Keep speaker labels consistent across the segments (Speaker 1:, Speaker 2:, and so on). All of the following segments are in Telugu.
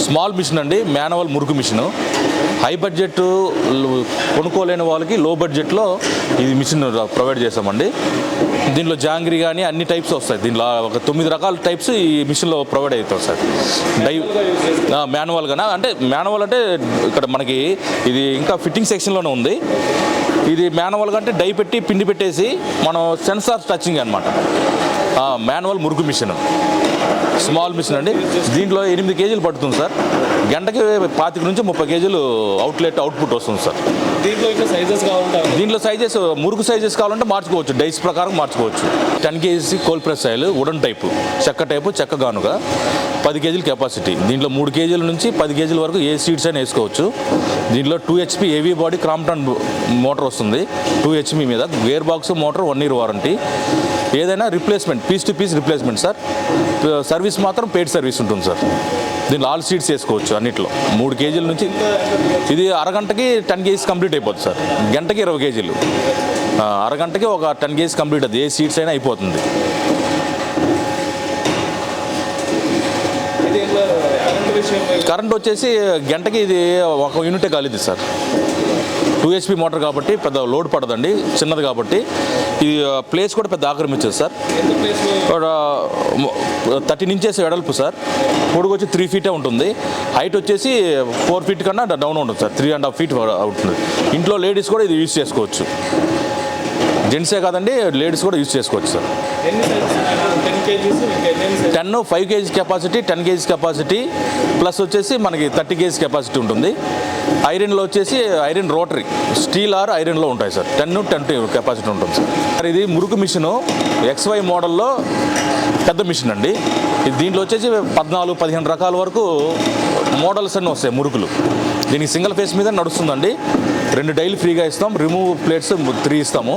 Speaker 1: స్మాల్ మిషన్ అండి, manual murukku machine. High budget కొనుక్కోలేని వాళ్ళకి లో బడ్జెట్లో ఇది మిషన్ ప్రొవైడ్ చేస్తామండి. దీనిలో జాంగ్రీ కానీ అన్ని టైప్స్ వస్తాయి. దీనిలో ఒక 9 రకాల టైప్స్ ఈ మిషన్లో ప్రొవైడ్ అవుతాయి సార్. మాన్యువల్గా అంటే మాన్యువల్ అంటే ఇక్కడ మనకి ఇది ఇంకా ఫిట్టింగ్ సెక్షన్లోనే ఉంది. ఇది మాన్యువల్గా అంటే డై పెట్టి పిండి పెట్టేసి మనం సెన్సార్ టచింగ్ అనమాట. Manual murukku machine, small machine అండి. దీంట్లో 8 కేజీలు పడుతుంది సార్. గంటకి 25 నుంచి 30 కేజీలు అవుట్పుట్ వస్తుంది సార్. దీంట్లో సైజెస్ మురుకు సైజెస్ కావాలంటే మార్చుకోవచ్చు, డైస్ ప్రకారం మార్చుకోవచ్చు. 10 kgs coal press oil, wooden type, చెక్క గానుగా 10 కేజీల కెపాసిటీ. దీంట్లో 3 కేజీల నుంచి 10 కేజీల వరకు ఏ సీడ్స్ అయినా వేసుకోవచ్చు. దీంట్లో 2 HP ఏవీ బాడీ క్రాంప్టన్ మోటార్ వస్తుంది. 2 HP మీద gear box motor 1 year warranty. ఏదైనా replacement piece to piece replacement sir. Service మాత్రం పెయిడ్ సర్వీస్ ఉంటుంది సార్. దీంట్లో ఆల్ సీడ్స్ వేసుకోవచ్చు అన్నిట్లో. 3 కేజీల నుంచి ఇది అరగంటకి 10 కేజీస్ కంప్లీట్ అయిపోతుంది సార్. గంటకి 20 కేజీలు, అరగంటకి ఒక 10 కేజీస్ కంప్లీట్ అవుతుంది. ఏ సీడ్స్ అయినా అయిపోతుంది. కరెంట్ వచ్చేసి గంటకి ఇది 1 యూనిటే కాలిది సార్. 2 HP మోటార్ కాబట్టి పెద్ద లోడ్ పడదండి, చిన్నది కాబట్టి. ఇది ప్లేస్ కూడా పెద్ద ఆక్రమించదు సార్. 13 inches వెడల్పు సార్. పొడుగు వచ్చి 3 feet ఉంటుంది. హైట్ వచ్చేసి 4 feet కన్నా డౌన్ ఉంటుంది సార్. 3.5 feet ఉంటుంది. ఇంట్లో లేడీస్ కూడా ఇది యూజ్ చేసుకోవచ్చు. జెంట్సే కాదండి, లేడీస్ కూడా యూజ్ చేసుకోవచ్చు sir. 5 kgs capacity, 10 kgs capacity plus వచ్చేసి మనకి 30 kgs కెపాసిటీ ఉంటుంది. ఐరన్లో వచ్చేసి ఐరన్ రోటరీ, స్టీల్ ఆర్ ఐరన్లో ఉంటాయి సార్. 10 కెపాసిటీ ఉంటుంది సార్. ఇది మురుకు మిషను XY మోడల్లో పెద్ద మిషన్ అండి. దీంట్లో వచ్చేసి 14-15 రకాల వరకు మోడల్స్ అన్నీ వస్తాయి మురుకులు. దీనికి సింగిల్ ఫేస్ మీద నడుస్తుందండి. 2 డైలు ఫ్రీగా ఇస్తాం. రిమూవ్ ప్లేట్స్ 3 ఇస్తాము.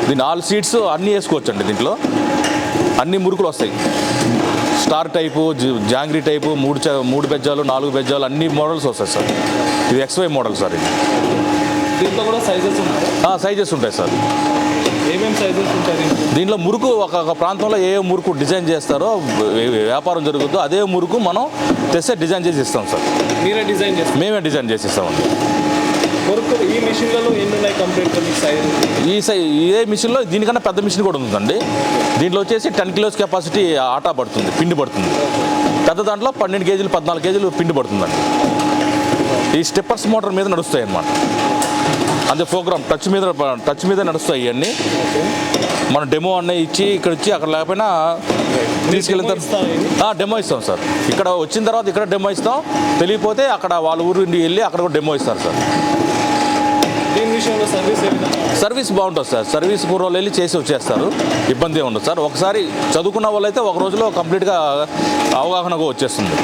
Speaker 1: దీని ఆల్ సీట్స్ అన్నీ వేసుకోవచ్చు అండి. దీంట్లో అన్ని మురుకులు వస్తాయి. స్టార్ టైపు, జాంగ్రీ టైపు, 3 బెజ్జాలు, 4 బెజ్జాలు అన్ని మోడల్స్ వస్తాయి సార్. ఇది XY మోడల్ సార్. ఇది
Speaker 2: దీంట్లో కూడా
Speaker 1: సైజెస్ ఉంటాయి సార్.
Speaker 2: ఏమేమి సైజెస్ ఉంటాయి
Speaker 1: దీంట్లో? మురుకు ఒక ప్రాంతంలో ఏ మురుకు డిజైన్ చేస్తారో, వ్యాపారం జరుగుతుందో అదే మురుకు మనం తెస్తే డిజైన్ చేసి ఇస్తాం సార్.
Speaker 2: మీరే డిజైన్ చేస్తాం?
Speaker 1: మేమే డిజైన్ చేసి ఇస్తామండి.
Speaker 2: మురుకు ఈ మిషన్లలో ఎన్ని ఉన్నాయి కంప్లీట్గా సైజ్?
Speaker 1: ఇదే మిషన్లో దీనికన్నా పెద్ద మిషన్ కూడా ఉందండి. దీంట్లో వచ్చేసి 10 kilos కెపాసిటీ ఆటా పడుతుంది, పిండి పడుతుంది. పెద్ద దాంట్లో 12 కేజీలు 14 కేజీలు పిండి పడుతుందండి. ఈ స్టెప్పర్స్ మోటార్ మీద నడుస్తాయి అన్నమాట. అంతే ప్రోగ్రామ్ టచ్ మీద నడుస్తాయి ఇవన్నీ. మనం డెమో అన్నీ ఇచ్చి ఇక్కడ ఇచ్చి అక్కడ లేకపోయినా తీసుకెళ్ళిన తర్వాత డెమో ఇస్తాం సార్. ఇక్కడ వచ్చిన తర్వాత ఇక్కడ డెమో ఇస్తాం. తెలియకపోతే అక్కడ వాళ్ళ ఊరు వెళ్ళి అక్కడ కూడా డెమో ఇస్తారు సార్. సర్వీస్ బాగుంటుంది సార్. సర్వీస్ పూర్వాలు వెళ్ళి చేసి వచ్చేస్తారు. ఇబ్బంది ఉండదు సార్. ఒకసారి చదువుకున్న వాళ్ళు అయితే ఒక రోజులో కంప్లీట్గా అవగాహనగా వచ్చేస్తుంది.